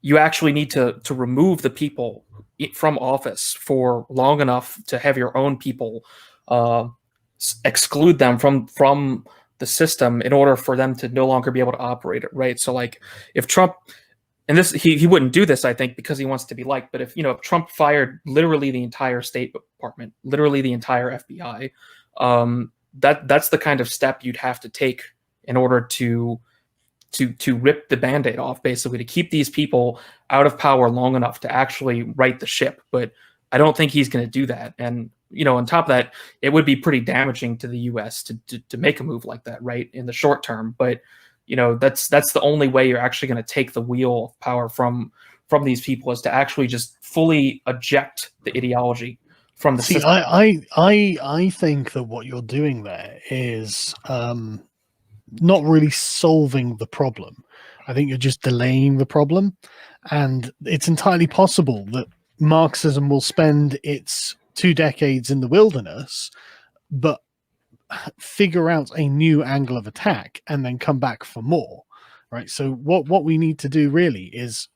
you actually need to remove the people from office for long enough to have your own people uh, exclude them from the system in order for them to no longer be able to operate it, right? So like if Trump, and this he wouldn't do this, I think, because he wants to be liked, but if Trump fired literally the entire State Department, literally the entire FBI, that's the kind of step you'd have to take in order to rip the band-aid off, basically, to keep these people out of power long enough to actually right the ship. But I don't think he's going to do that. And on top of that, it would be pretty damaging to the U.S. to make a move like that, right, in the short term. But that's the only way you're actually going to take the wheel of power from these people, is to actually just fully eject the ideology from the system. I think that what you're doing there is not really solving the problem. I think you're just delaying the problem, and it's entirely possible that Marxism will spend its 2 decades in the wilderness, but figure out a new angle of attack and then come back for more, right? So what we need to do really is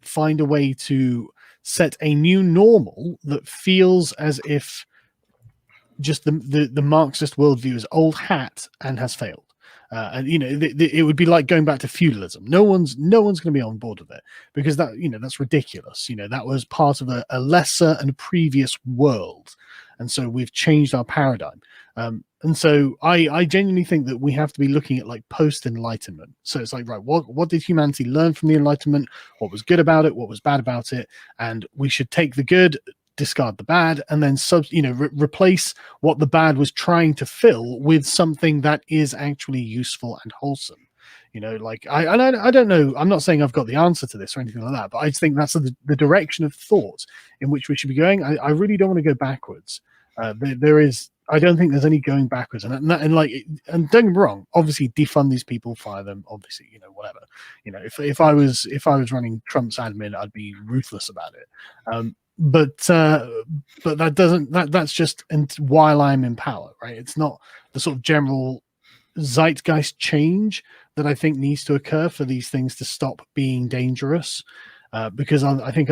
find a way to set a new normal that feels as if just the Marxist worldview is old hat and has failed. And it would be like going back to feudalism. No one's going to be on board with it, because that's ridiculous. That was part of a lesser and previous world, and so we've changed our paradigm. And so I genuinely think that we have to be looking at like post-enlightenment. So it's like, right, what did humanity learn from the Enlightenment? What was good about it? What was bad about it? And we should take the good, discard the bad, and then replace what the bad was trying to fill with something that is actually useful and wholesome. Like I don't know, I'm not saying I've got the answer to this or anything like that, but I just think that's the direction of thought in which we should be going. I really don't want to go backwards. I don't think there's any going backwards, and don't get me wrong. Obviously, defund these people, fire them. Obviously, whatever. If I was running Trump's admin, I'd be ruthless about it. But that's just while I'm in power, right? It's not the sort of general zeitgeist change that I think needs to occur for these things to stop being dangerous, because I think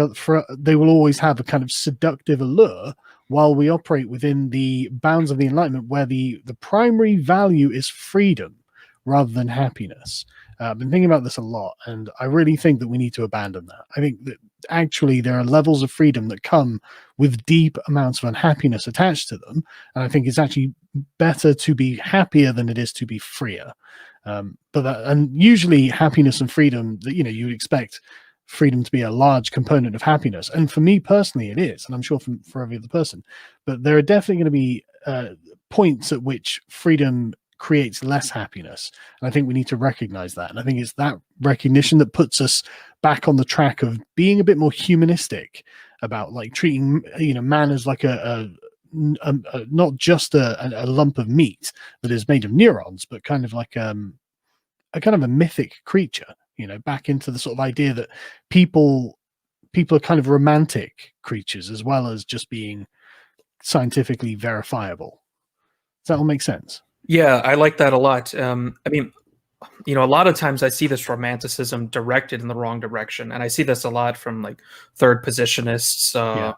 they will always have a kind of seductive allure while we operate within the bounds of the Enlightenment, where the primary value is freedom rather than happiness. I've been thinking about this a lot, and I really think that we need to abandon that. I think that actually there are levels of freedom that come with deep amounts of unhappiness attached to them, and I think it's actually better to be happier than it is to be freer. And usually happiness and freedom, you would expect freedom to be a large component of happiness, and for me personally it is, and I'm sure for every other person. But there are definitely going to be points at which freedom creates less happiness, and I think we need to recognize that. And I think it's that recognition that puts us back on the track of being a bit more humanistic about like treating man as like a not just a lump of meat that is made of neurons, but kind of like a kind of a mythic creature, back into the sort of idea that people are kind of romantic creatures as well as just being scientifically verifiable. Does that all make sense? Yeah, I like that a lot. I mean, a lot of times I see this romanticism directed in the wrong direction, and I see this a lot from like third positionists, the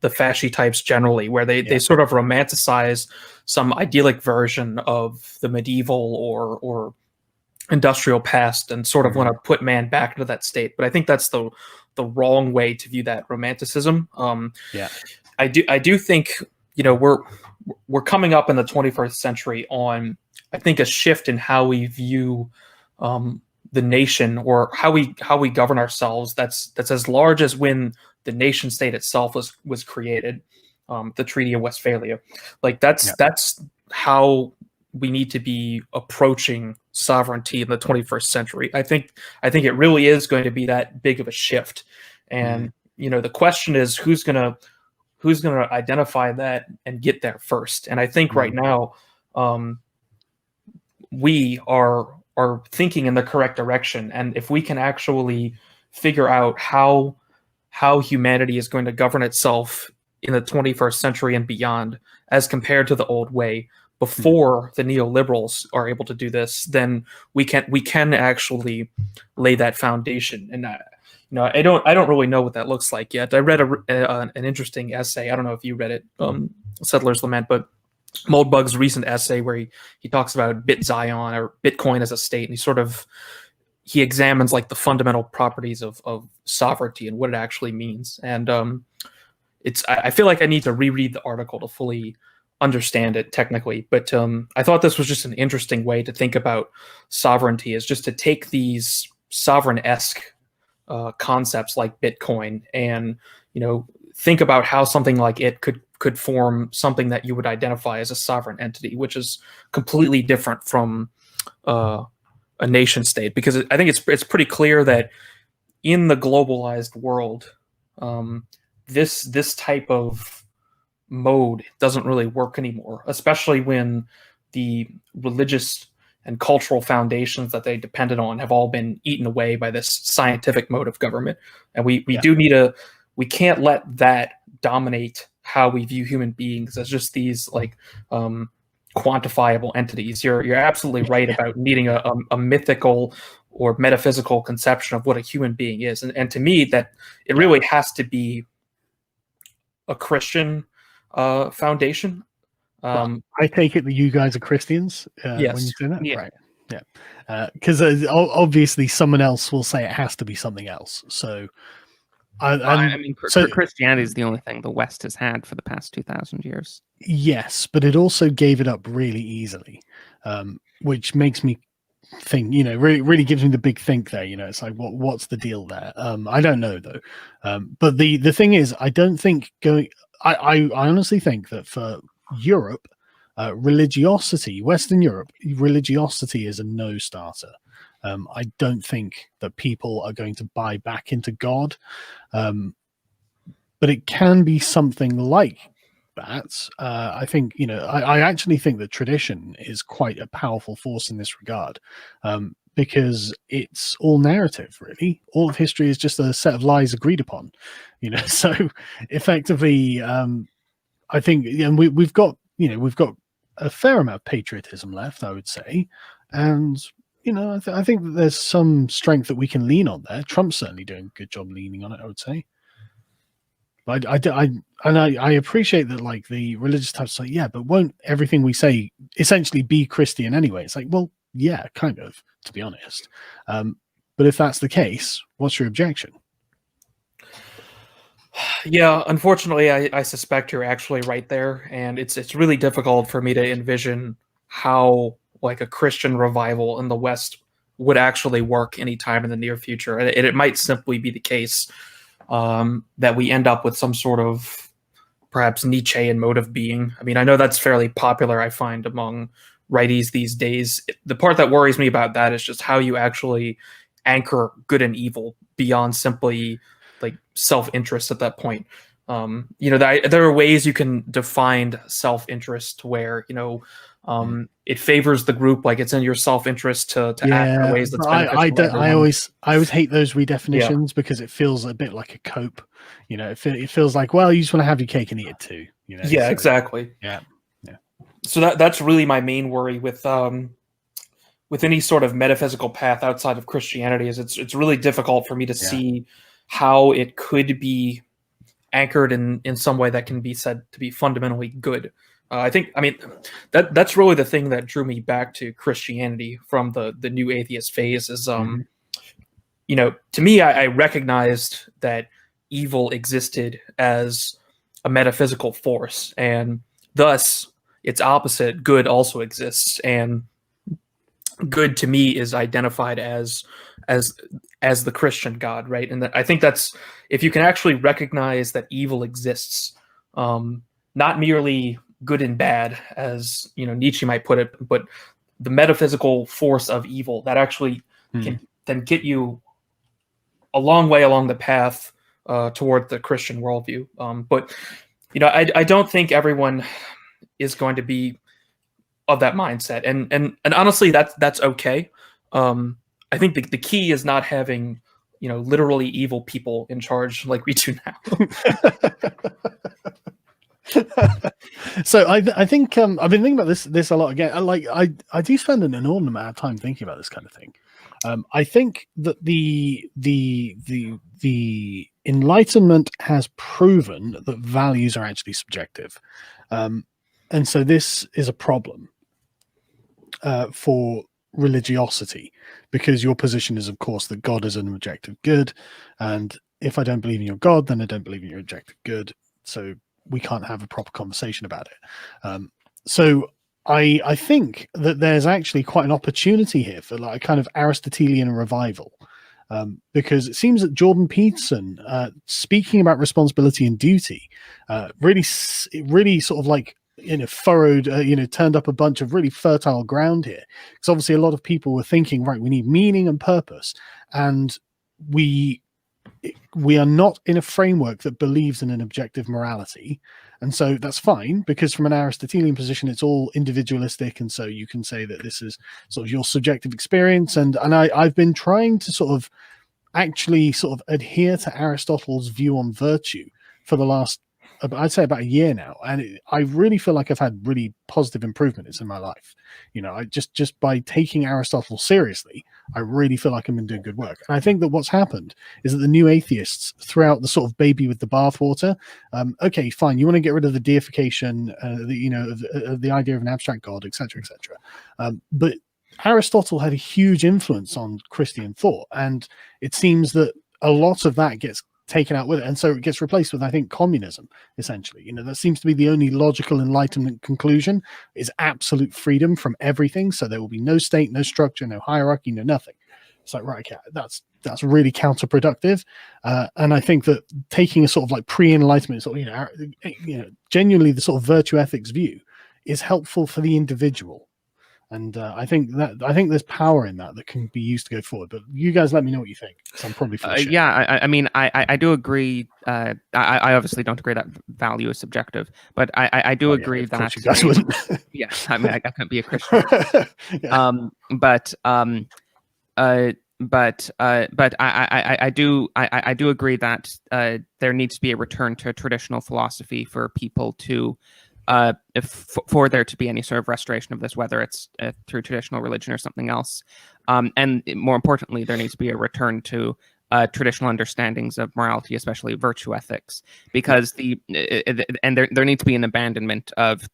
fasci types generally, where they sort of romanticize some idyllic version of the medieval or industrial past, and sort of want to put man back into that state. But I think that's the wrong way to view that romanticism. I do think we're coming up in the 21st century on, I think, a shift in how we view the nation, or how we govern ourselves. That's as large as when the nation state itself was created, the Treaty of Westphalia. Like that's how we need to be approaching sovereignty in the 21st century. I think it really is going to be that big of a shift. And the question is who's gonna identify that and get there first. And I think right now we are thinking in the correct direction. And if we can actually figure out how humanity is going to govern itself in the 21st century and beyond, as compared to the old way before the neoliberals are able to do this, then we can actually lay that foundation. And I don't really know what that looks like yet. I read an interesting essay. I don't know if you read it, Settler's Lament, but Moldbug's recent essay where he talks about Bit Zion or Bitcoin as a state, and he examines like the fundamental properties of sovereignty and what it actually means. And I feel like I need to reread the article to fully understand it technically, but I thought this was just an interesting way to think about sovereignty, is just to take these sovereign-esque concepts like Bitcoin and think about how something like it could form something that you would identify as a sovereign entity, which is completely different from a nation state. Because I think it's pretty clear that in the globalized world, this type of mode doesn't really work anymore, especially when the religious and cultural foundations that they depended on have all been eaten away by this scientific mode of government. And we can't let that dominate how we view human beings as just these like quantifiable entities. You're absolutely right about needing a mythical or metaphysical conception of what a human being is. And to me, that it really has to be a Christian foundation. Well, I take it that you guys are Christians yes. when you say that, yeah. right? Yeah, because obviously someone else will say it has to be something else. So, Christianity is the only thing the West has had for the past 2,000 years. Yes, but it also gave it up really easily, which makes me think. Really gives me the big think there. It's like, what's the deal there? I don't know though. But the thing is, I don't think going. I honestly think that for Europe, Western Europe, religiosity is a no-starter. I don't think that people are going to buy back into God, but it can be something like that. I think, I actually think that tradition is quite a powerful force in this regard, because it's all narrative, really. All of history is just a set of lies agreed upon, so effectively, I think, and we've got a fair amount of patriotism left, I would say. And, I think that there's some strength that we can lean on there. Trump's certainly doing a good job leaning on it, I would say. But I appreciate that, like, the religious types say, yeah, but won't everything we say essentially be Christian anyway? It's like, well, yeah, kind of, to be honest. But if that's the case, what's your objection? Yeah, unfortunately, I suspect you're actually right there, and it's really difficult for me to envision how like a Christian revival in the West would actually work anytime in the near future. And it might simply be the case that we end up with some sort of perhaps Nietzschean mode of being. I mean, I know that's fairly popular, I find, among righties these days. The part that worries me about that is just how you actually anchor good and evil beyond simply like self-interest at that point. There are ways you can define self-interest where it favors the group, like it's in your self-interest to act in ways that's beneficial. I always hate those redefinitions because it feels a bit like a cope. It feels like, well, you just want to have your cake and eat it too. Yeah, so, exactly. Yeah. So that's really my main worry with any sort of metaphysical path outside of Christianity, is it's really difficult for me to see how it could be anchored in some way that can be said to be fundamentally good. That's really the thing that drew me back to Christianity from the new atheist phase is, to me, I recognized that evil existed as a metaphysical force, and thus its opposite, good, also exists. And good to me is identified as the Christian God, right? And I think that's, if you can actually recognize that evil exists, not merely good and bad, as Nietzsche might put it, but the metaphysical force of evil that actually can then get you a long way along the path toward the Christian worldview. But I don't think everyone is going to be of that mindset, and honestly, that's okay. I think the key is not having literally evil people in charge like we do now. So I think I've been thinking about this a lot again. I do spend an inordinate amount of time thinking about this kind of thing. I think that the Enlightenment has proven that values are actually subjective, and so this is a problem for religiosity, because your position is, of course, that God is an objective good, and if I don't believe in your God, then I don't believe in your objective good. So we can't have a proper conversation about it. So I think that there's actually quite an opportunity here for like a kind of Aristotelian revival, because it seems that Jordan Peterson, speaking about responsibility and duty, really sort of like furrowed, turned up a bunch of really fertile ground here, because obviously a lot of people were thinking, right, we need meaning and purpose, and we are not in a framework that believes in an objective morality. And so that's fine, because from an Aristotelian position, it's all individualistic. And so you can say that this is sort of your subjective experience. And I've been trying to sort of actually sort of adhere to Aristotle's view on virtue for the last, I'd say, about a year now. And I really feel like I've had really positive improvements in my life. I just by taking Aristotle seriously, I really feel like I'm doing good work. And I think that what's happened is that the new atheists threw out the sort of baby with the bathwater. Okay, fine. You want to get rid of the deification, the idea of an abstract God, etc., etc. But Aristotle had a huge influence on Christian thought, and it seems that a lot of that gets taken out with it, and so it gets replaced with, I think, communism, essentially. That seems to be the only logical Enlightenment conclusion, is absolute freedom from everything. So there will be no state, no structure, no hierarchy, no nothing. It's like, right, okay, that's really counterproductive. And I think that taking a sort of like pre-Enlightenment, sort of, genuinely the sort of virtue ethics view is helpful for the individual. And I think there's power in that can be used to go forward. But you guys let me know what you think, because I'm probably full of shit. Yeah, I mean, I do agree. I obviously don't agree that value is subjective, but I do agree that you guys wouldn't. Yeah, I mean, I can't be a Christian. Yeah. But I do agree that there needs to be a return to traditional philosophy for people to for there to be any sort of restoration of this, whether it's through traditional religion or something else. And more importantly, there needs to be a return to traditional understandings of morality, especially virtue ethics, because there needs to be an abandonment of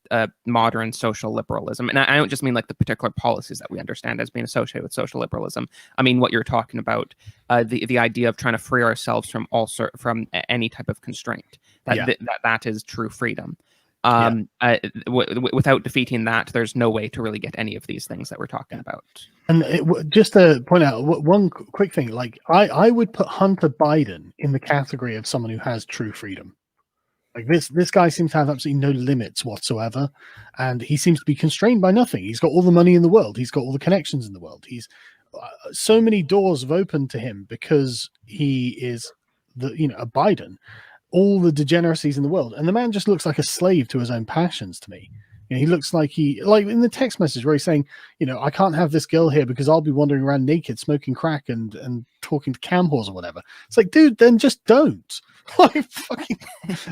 modern social liberalism. And I don't just mean like the particular policies that we understand as being associated with social liberalism. I mean what you're talking about, the idea of trying to free ourselves from from any type of constraint. That is true freedom. Without defeating that, there's no way to really get any of these things that we're talking about. And just to point out one quick thing, like I would put Hunter Biden in the category of someone who has true freedom. Like this guy seems to have absolutely no limits whatsoever, and he seems to be constrained by nothing. He's got all the money in the world. He's got all the connections in the world. He's so many doors have opened to him because he is a Biden. All the degeneracies in the world, and the man just looks like a slave to his own passions to me. He looks like like in the text message where he's saying, I can't have this girl here because I'll be wandering around naked, smoking crack and talking to cam whores or whatever. It's like, dude, then just don't. Like fucking,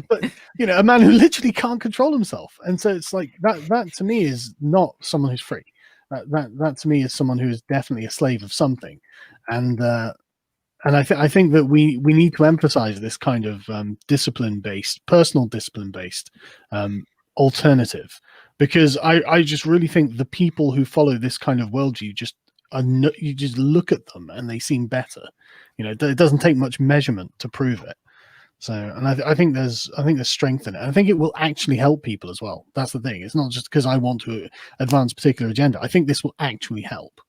but a man who literally can't control himself, and so it's like that to me is not someone who's free. That to me is someone who is definitely a slave of something, and I think that we need to emphasize this kind of personal discipline-based alternative, because I just really think the people who follow this kind of worldview you just look at them and they seem better. It doesn't take much measurement to prove it. So, and I think there's strength in it. And I think it will actually help people as well. That's the thing. It's not just because I want to advance a particular agenda. I think this will actually help.